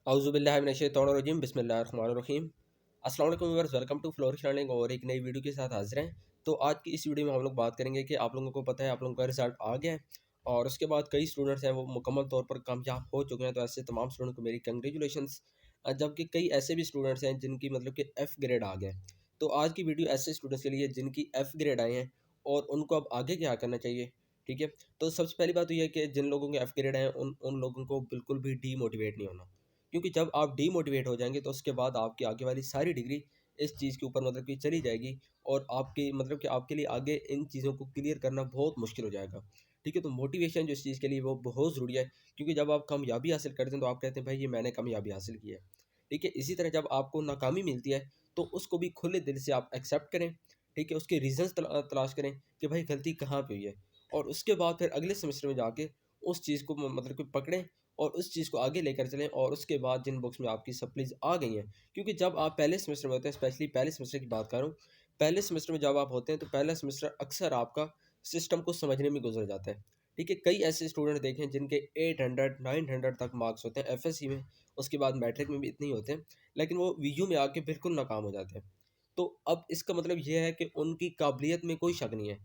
औज़ुबिल्लाहिमिनश्शैतानिर्रजीम बिस्मिल्लाहिर्रहमानिर्रहीम। अस्सलाम वालेकुम viewers, welcome to flourish learning और एक नई वीडियो के साथ हाजिर हैं। तो आज की इस वीडियो में हम लोग बात करेंगे कि आप लोगों को पता है आप लोगों का रिजल्ट आ गया है और उसके बाद कई स्टूडेंट्स हैं वो मुकम्मल तौर पर कामयाब हो चुके हैं। तो ऐसे तमाम स्टूडेंट को मेरी कंग्रेचुलेशंस। जबकि कई ऐसे भी स्टूडेंट्स हैं जिनकी मतलब कि एफ़ ग्रेड आ गया है। तो आज की वीडियो ऐसे स्टूडेंट्स के लिए जिनकी एफ़ ग्रेड आए हैं और उनको अब आगे क्या करना चाहिए। ठीक है, तो सबसे पहली बात तो ये है कि जिन लोगों के एफ़ ग्रेड हैं उन उन लोगों को बिल्कुल भी डीमोटिवेट नहीं होना, क्योंकि जब आप डीमोटिवेट हो जाएँगे तो उसके बाद आपकी आगे वाली सारी डिग्री इस चीज़ के ऊपर मतलब कि चली जाएगी और आपकी मतलब कि आपके लिए आगे इन चीज़ों को क्लियर करना बहुत मुश्किल हो जाएगा। ठीक है, तो मोटिवेशन जो इस चीज़ के लिए वो बहुत ज़रूरी है, क्योंकि जब आप कामयाबी हासिल करते हैं तो आप कहते हैं भाई ये मैंने कामयाबी हासिल की है। ठीक है, इसी तरह जब आपको नाकामी मिलती है तो उसको भी खुले दिल से आप एक्सेप्ट करें। ठीक है, उसके रीज़न्स तलाश करें कि भाई गलती कहाँ पे हुई है और उसके बाद फिर अगले सेमेस्टर में जाके उस चीज़ को मतलब कि पकड़ें और उस चीज़ को आगे लेकर चलें। और उसके बाद जिन बुक्स में आपकी सप्लीज़ आ गई हैं, क्योंकि जब आप पहले सेमेस्टर में होते हैं, स्पेशली पहले सेमेस्टर की बात कर रहा हूँ, पहले सेमेस्टर में जब आप होते हैं तो पहला सेमेस्टर अक्सर आपका सिस्टम को समझने में गुजर जाता है। ठीक है, कई ऐसे स्टूडेंट देखें जिनके 800 900 तक मार्क्स होते हैं एफएससी में, उसके बाद मैट्रिक में भी इतने ही होते हैं, लेकिन वो वीयू में आके बिल्कुल नाकाम हो जाते हैं। तो अब इसका मतलब ये है कि उनकी काबिलियत में कोई शक नहीं है।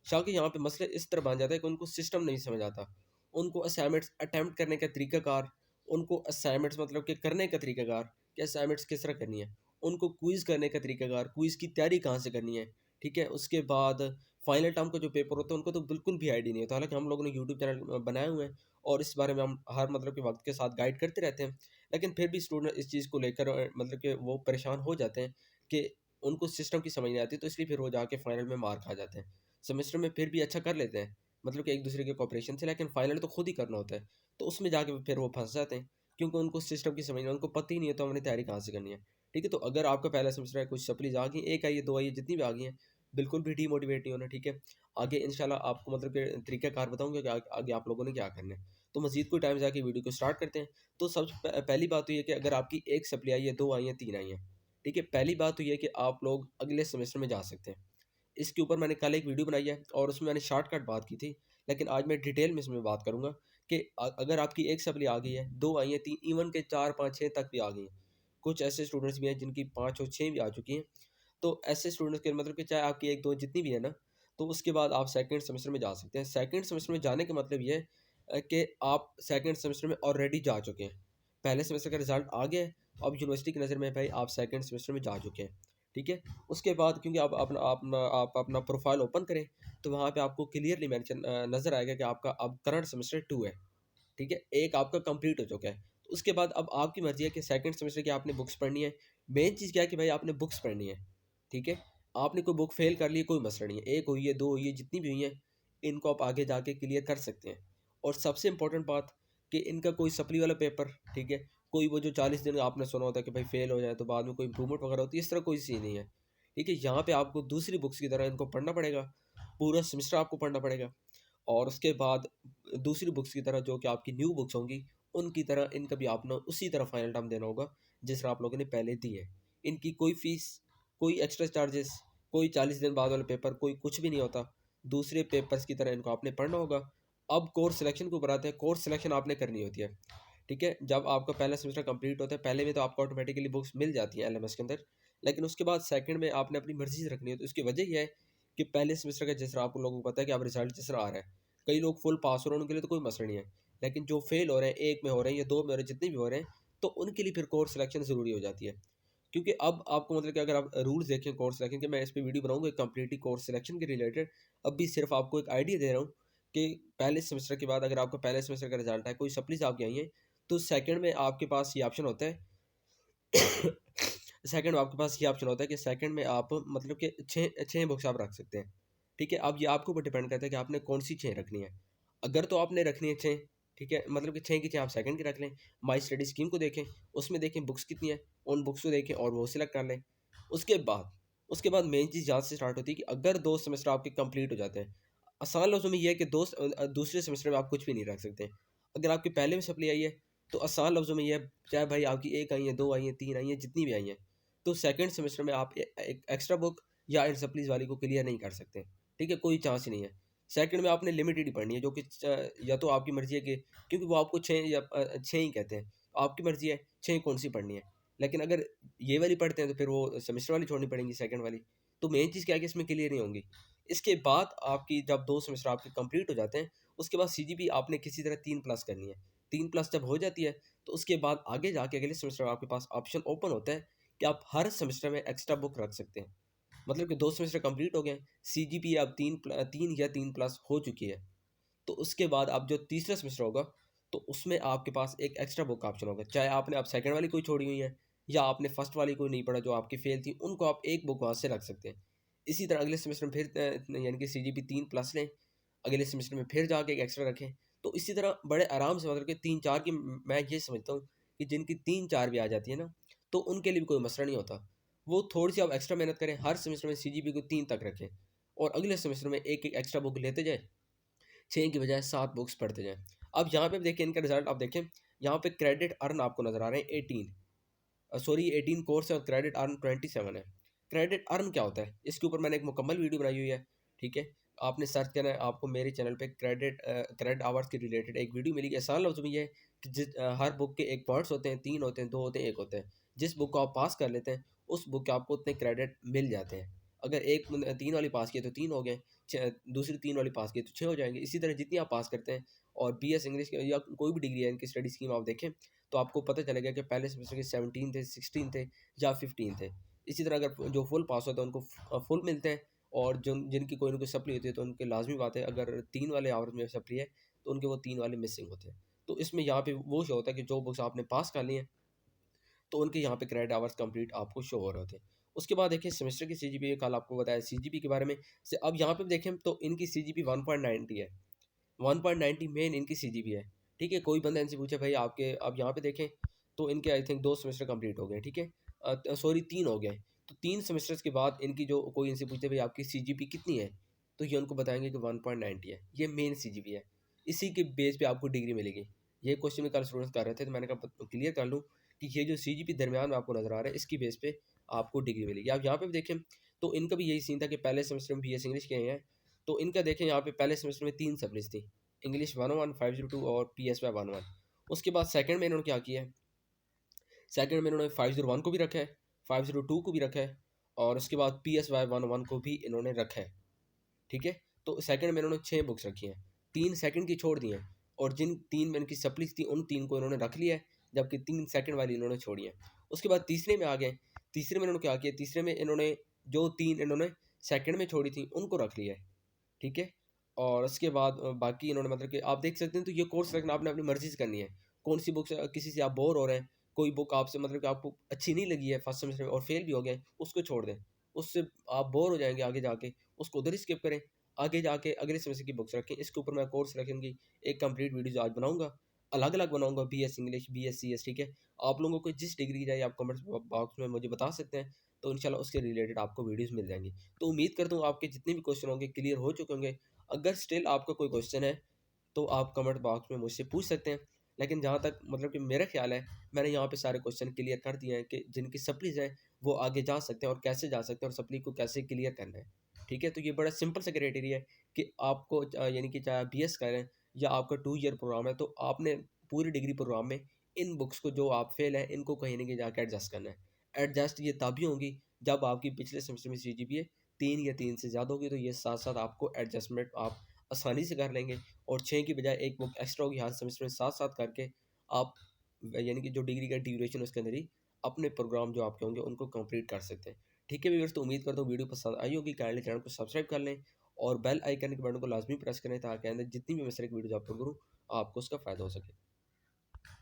शक यहाँ पे मसला इस तरह बन जाता है कि उनको सिस्टम नहीं समझ आता। उनको असाइनमेंट्स अटेम्प्ट करने का तरीक़ाकार, उनको असाइनमेंट्स मतलब कि करने का तरीक़ाकार कि असाइनमेंट्स किस तरह करनी है, उनको क्विज़ करने का तरीक़ाकार, क्विज़ की तैयारी कहाँ से करनी है। ठीक है, उसके बाद फाइनल टर्म का जो पेपर होता है उनको तो बिल्कुल भी आइडिया नहीं होता। हालाँकि हम लोगों ने यूट्यूब चैनल बनाए हुए हैं और इस बारे में हम हर मतलब के वक़्त के साथ गाइड करते रहते हैं। लेकिन फिर भी स्टूडेंट इस चीज़ को लेकर मतलब कि वो परेशान हो जाते हैं कि उनको सिस्टम की समझ नहीं आती, तो इसलिए फिर वो जाके फाइनल में मार खा जाते हैं। सेमेस्टर में फिर भी अच्छा कर लेते हैं, मतलब कि एक दूसरे के कोऑपरेशन से, लेकिन फाइनल तो खुद ही करना होता है। तो उसमें जाके फिर वो फँस जाते हैं, क्योंकि उनको सिस्टम की समझ नहीं, उनको पता ही नहीं है तो हमने तैयारी कहाँ से करनी है। ठीक है, तो अगर आपका पहला सेमेस्टर है, कुछ सप्लीज़ आ गई, 1 आई है, 2 आई है, जितनी भी आ गई हैं, बिल्कुल भी डीमोटिवेट नहीं होना। ठीक है, आगे इंशाल्लाह आपको मतलब कि तरीक़ाकार बताऊँगा कि आगे आप लोगों ने क्या करना है। तो मज़ीद कोई टाइम ज़ाया के वीडियो को स्टार्ट करते हैं। तो सबसे पहली बात तो ये है कि अगर आपकी 1 सप्ली आई है, 2 आई हैं, 3 आई हैं, ठीक है, पहली बात तो ये है कि आप लोग अगले सेमेस्टर में जा सकते हैं। इसके ऊपर मैंने कल एक वीडियो बनाई है और उसमें मैंने शॉर्टकट बात की थी, लेकिन आज मैं डिटेल में इसमें बात करूँगा कि अगर आपकी 1 सप्ली आ गई है, 2 आई हैं, 3, इवन के 4, 5, 6 तक भी आ गई हैं। कुछ ऐसे स्टूडेंट्स भी हैं जिनकी 5 और 6 भी आ चुकी हैं। तो ऐसे स्टूडेंट्स के मतलब कि चाहे आपकी 1-2 जितनी भी है ना, तो उसके बाद आप सेकंड सेमेस्टर में जा सकते हैं। सेकंड सेमेस्टर में जाने का मतलब ये है कि आप सेकंड सेमेस्टर में ऑलरेडी जा चुके हैं। पहले सेमेस्टर का रिज़ल्ट आ गया है, अब यूनिवर्सिटी की नज़र में भाई आप सेकंड सेमेस्टर में जा चुके हैं। ठीक है? उसके बाद क्योंकि आप अपना प्रोफ़ाइल ओपन करें, तो वहाँ पे आपको क्लियरली नज़र आएगा कि आपका अब करंट सेमेस्टर 2 है। ठीक है? एक आपका कंप्लीट हो चुका है। तो उसके बाद अब आपकी मर्ज़ी है कि सेकंड सेमेस्टर की आपने बुक्स पढ़नी है। मेन चीज़ क्या है कि भाई आपने बुक्स पढ़नी है। ठीक है? आपने कोई बुक फ़ेल कर ली है, कोई मसला नहीं है। 1 हुई है, 2 हुई है, जितनी भी हुई हैं, इनको आप आगे जाके क्लियर कर सकते हैं। और सबसे इम्पोर्टेंट बात कि इनका कोई सप्ली वाला पेपर, ठीक है? कोई वो जो 40 दिन आपने सुना होता है कि भाई फ़ेल हो जाए तो बाद में कोई इम्प्रूवमेंट वगैरह होती है, इस तरह कोई सीन नहीं है। ठीक है? यहाँ पे आपको दूसरी बुक्स की तरह इनको पढ़ना पड़ेगा। पूरा सेमेस्टर आपको पढ़ना पड़ेगा और उसके बाद दूसरी बुक्स की तरह जो कि आपकी न्यू बुक्स होंगी, उनकी तरह इनका भी आपने उसी तरह फाइनल टर्म देना होगा, जिस तरह आप लोगों ने पहले दी है। इनकी कोई फ़ीस, कोई एक्स्ट्रा चार्जेस, कोई 40 दिन बाद वाला पेपर, कोई कुछ भी नहीं होता। दूसरे पेपर्स की तरह इनको आपने पढ़ना होगा। अब कोर्स सिलेक्शन के ऊपर आते हैं, कोर्स सिलेक्शन आपने करनी होती है। ठीक है? जब आपका पहला सेमेस्टर कंप्लीट होता है, पहले में तो आपको ऑटोमेटिकली बुक्स मिल जाती हैं एलएमएस के अंदर, लेकिन उसके बाद सेकंड में आपने अपनी मर्ज़ी से रखनी है। तो इसकी वजह ये है कि पहले सेमेस्टर का जिस तरह आप लोगों को पता है कि अब रिज़ल्ट जिस तरह आ रहा है, कई लोग फुल पास हो रहे हैं, उनके लिए तो कोई मसला नहीं है। लेकिन जो फेल हो रहे हैं, 1 में हो रहे हैं या 2 में हो रहे हैं, जितने भी हो रहे हैं, तो उनके लिए फिर कोर्स सिलेक्शन ज़रूरी हो जाती है। क्योंकि अब आपको मतलब कि अगर आप रूल्स देखें कोर्स सिलेक्शन के, मैं इस पे वीडियो बनाऊँगा कंप्लीटली कोर्स सिलेक्शन के रिलेटेड। अभी सिर्फ आपको एक आइडिया दे रहा हूँ कि पहले सेमेस्टर के बाद अगर आपका पहले सेमेस्टर का रिज़ल्ट है, कोई सप्लीज़ आपकी आई हैं, तो सेकंड में आपके पास ये ऑप्शन होता है सेकंड में आपके पास ये ऑप्शन होता है कि सेकंड में आप मतलब कि 6 बुक्स आप रख सकते हैं। ठीक है? अब ये आपके ऊपर डिपेंड करता है कि आपने कौन-सी 6 रखनी है। अगर तो आपने रखनी है 6, ठीक है? मतलब कि 6 की 6 आप सेकंड की रख लें। माई स्टडी स्कीम को देखें, उसमें देखें बुक्स कितनी है, उन बुक्स को देखें और वो सिलेक्ट कर लें। उसके बाद मेन चीज़ यहाँ से स्टार्ट होती है कि अगर 2 सेमेस्टर आपके कंप्लीट हो जाते हैं, आसान लफ्ज़ों में ये है कि दूसरे सेमेस्टर में आप कुछ भी नहीं रख सकते। अगर आपके पहले में सप्ली आई है, तो आसान लफ्ज़ों में ये है, चाहे भाई आपकी 1 आई है, 2 आई हैं, 3 आई हैं, जितनी भी आई हैं, तो सेकंड सेमेस्टर में आप एक एक्स्ट्रा बुक या इन सप्लीज़ वाली को क्लियर नहीं कर सकते। ठीक है? कोई चांस ही नहीं है। सेकंड में आपने लिमिटेड ही पढ़नी है, जो कि या तो आपकी मर्ज़ी है कि क्योंकि वो आपको 6 ही कहते हैं। आपकी मर्ज़ी है 6 कौन-सी पढ़नी है। लेकिन अगर ये वाली पढ़ते हैं तो फिर वो सेमेस्टर वाली छोड़नी पड़ेंगी सेकंड वाली। तो मेन चीज़ क्या है कि इसमें क्लियर नहीं होंगी। इसके बाद आपकी जब 2 सेमेस्टर आपके कंप्लीट हो जाते हैं, उसके बाद सीजीपी आपने किसी तरह 3 प्लस करनी है। 3 प्लस जब हो जाती है, तो उसके बाद आगे जाके अगले सेमेस्टर में आपके पास ऑप्शन ओपन होता है कि आप हर सेमेस्टर में एक्स्ट्रा बुक रख सकते हैं। मतलब कि 2 सेमेस्टर कंप्लीट हो गए, सीजीपीए अब 3 या 3 प्लस हो चुकी है। तो उसके बाद अब जो तीसरा सेमेस्टर होगा, तो उसमें आपके पास एक एक्स्ट्रा बुक का ऑप्शन होगा। चाहे आपने अब सेकंड वाली कोई छोड़ी हुई है या आपने फर्स्ट वाली कोई नहीं पढ़ा जो आपकी फेल थी, उनको आप एक बुक वहाँ से रख सकते हैं। इसी तरह अगले सेमेस्टर में फिर यानी कि सीजीपी 3 प्लस लें, अगले सेमेस्टर में फिर जाके एक एक्स्ट्रा रखें। तो इसी तरह बड़े आराम से मतलब कि 3-4 की मैं ये समझता हूँ कि जिनकी 3-4 भी आ जाती है ना, तो उनके लिए भी कोई मसला नहीं होता। वो थोड़ी-सी आप एक्स्ट्रा मेहनत करें, हर सेमेस्टर में सीजीपी को 3 तक रखें और अगले सेमेस्टर में एक-एक एक्स्ट्रा बुक लेते जाएँ, 6 की बजाय 7 बुक्स पढ़ते जाएँ। अब यहाँ पे देखिए इनका रिज़ल्ट आप देखें, यहाँ पे क्रेडिट अर्न आपको नज़र आ रहे हैं 18 सॉरी 18 कोर्स है और क्रेडिट अर्न 27 है। क्रेडिट अर्न क्या होता है? इसके ऊपर मैंने एक मुकम्मल वीडियो बनाई हुई है, ठीक है? आपने सर्च करना है, आपको मेरे चैनल पे क्रेडिट आवर्स के रिलेटेड एक वीडियो मिलेगी। आसान लफ्ज़ों में ये है कि हर बुक के एक पॉइंट्स होते हैं, 3 होते हैं, 2 होते हैं, 1 होते हैं। जिस बुक को आप पास कर लेते हैं, उस बुक के आपको उतने क्रेडिट मिल जाते हैं। अगर 3 वाली पास किए तो 3 हो गए, दूसरी 3 वाली पास किए तो 6 हो जाएँगे। इसी तरह जितनी आप पास करते हैं और बीएस इंग्लिश या कोई भी डिग्री है इनकी स्टडी स्कीम आप देखें, तो आपको पता चलेगा कि पहले सेमेस्टर के 17 थे, 16 थे या 15 थे। इसी तरह अगर जो फुल पास होते हैं उनको फुल मिलते हैं और जिनकी कोई ना कोई सप्ली होती है तो उनकी लाज़मी बात है, अगर 3 वाले आवर्स में सप्ली है तो उनके वो 3 वाले मिसिंग होते हैं। तो इसमें यहाँ पे वो शो होता है कि जो बुक्स आपने पास कर ली हैं, तो उनके यहाँ पे क्रेडिट आवर्स कंप्लीट आपको शो हो रहे होते हैं। उसके बाद देखिए सेमेस्टर की सीजीपीए कल आपको बताया सीजीपी के बारे में। से अब यहाँ पे देखें तो इनकी सीजीपी 1.90 है। 1.90 मेन इनकी सीजीपी है, ठीक है? कोई बंदा इनसे पूछे भाई आपके अब यहाँ पे देखें तो इनके आई थिंक 2 सेमेस्टर कंप्लीट हो गए, ठीक है? सॉरी 3 हो गए। तो 3 सेमेस्टर्स के बाद इनकी जो कोई इनसे पूछे भाई आपकी सीजीपी कितनी है? तो ये उनको बताएँगे कि 1.90 है। ये मेन सीजीपी है। इसी के बेस पे आपको डिग्री मिलेगी। ये क्वेश्चन भी कल स्टूडेंट्स कर रहे थे तो मैंने कहा क्लियर कर लूँ कि ये जो सीजीपी दरमियान में आपको नज़र आ रहा है इसकी बेस पे आपको डिग्री मिलेगी। आप यहाँ पे भी देखें तो इनका भी यही सीन था कि पहले सेमेस्टर में बीएस इंग्लिश के हैं, तो इनका देखें यहाँ पे पहले सेमेस्टर में 3 सब्जेक्ट्स थी। इंग्लिश 101, 502 और पीएसवाई 101। उसके बाद सेकंड में इन्होंने क्या किया है, सेकंड में इन्होंने 501 को भी रखा है, 502 को भी रखा है और उसके बाद पीएसवाई 101 को भी इन्होंने रखा है, ठीक है? तो सेकंड में इन्होंने 6 बुक्स रखी हैं, 3 सेकंड की छोड़ दी हैं और जिन 3 में इनकी सप्लीज़ थी उन 3 को इन्होंने रख लिया है, जबकि 3 सेकंड वाली इन्होंने छोड़ी हैं। उसके बाद तीसरे में आ गए, तीसरे में इन्होंने क्या किया, तीसरे में इन्होंने जो 3 इन्होंने सेकंड में छोड़ी थी उनको रख लिया है, ठीक है? और उसके बाद बाकी इन्होंने मतलब कि आप देख सकते हैं, तो ये कोर्स रखना आपने अपनी मर्ज़ी से करनी है। कौन-सी बुक से किसी से आप बोर हो रहे हैं, कोई बुक आपसे मतलब कि आपको अच्छी नहीं लगी है फर्स्ट सेमेस्टर में और फेल भी हो गए, उसको छोड़ दें। उससे आप बोर हो जाएँगे आगे जाके, उसको उधर ही स्किप करें। आगे जाके अगले सेमेस्टर की बुक्स रखें। इसके ऊपर मैं कोर्स रखने की एक कंप्लीट वीडियोज़ आज बनाऊँगा। अलग-अलग बनाऊँगा, बीएस इंग्लिश, बीएस सीएस, ठीक है? आप लोगों को जिस डिग्री की चाहिए आप कमेंट्स बॉक्स में मुझे बता सकते हैं, तो इंशाल्लाह उसके रिलेटेड आपको वीडियोज़ मिल जाएँगी। तो उम्मीद करता हूँ आपके जितने भी क्वेश्चन होंगे क्लियर हो चुके होंगे। अगर स्टिल आपका कोई क्वेश्चन है, तो आप कमेंट बॉक्स में मुझसे पूछ सकते हैं। लेकिन जहाँ तक मतलब कि मेरा ख़्याल है, मैंने यहाँ पे सारे क्वेश्चन क्लियर कर दिए हैं कि जिनकी सप्लीज़ हैं, वो आगे जा सकते हैं और कैसे जा सकते हैं और सप्ली को कैसे क्लियर करना है। ठीक है? तो ये बड़ा सिंपल सा क्राइटेरिया है कि आपको यानी कि चाहे आप बीएस करें या आपका 2 ईयर प्रोग्राम है, तो आपने पूरी डिग्री प्रोग्राम में इन बुक्स को जो आप फ़ेल हैं, इनको कहीं न कहीं जाके एडजस्ट करना है। एडजस्ट ये तभी होंगी, जब आपकी पिछले सेमेस्टर में सीजीपीए 3 या 3 से ज़्यादा होगी, तो ये साथ-साथ आपको एडजस्टमेंट आप आसानी से कर लेंगे और 6 की बजाय 1 बुक एक्स्ट्रा होगी हर सेमेस्टर में, साथ-साथ करके आप यानी कि जो डिग्री का ड्यूरेशन है उसके अंदर ही अपने प्रोग्राम जो आपके होंगे उनको कंप्लीट कर सकते हैं। ठीक है व्यूअर्स, तो उम्मीद करता हूँ वीडियो पसंद आई होगी। काइंडली चैनल को सब्सक्राइब कर लें और बेल आइकन के बटन को लाज़मी प्रेस करें ताकि आइंदा जितनी भी मैं इस तरह की वीडियोज़ अपलोड करूँ, आपको उसका फ़ायदा हो सके।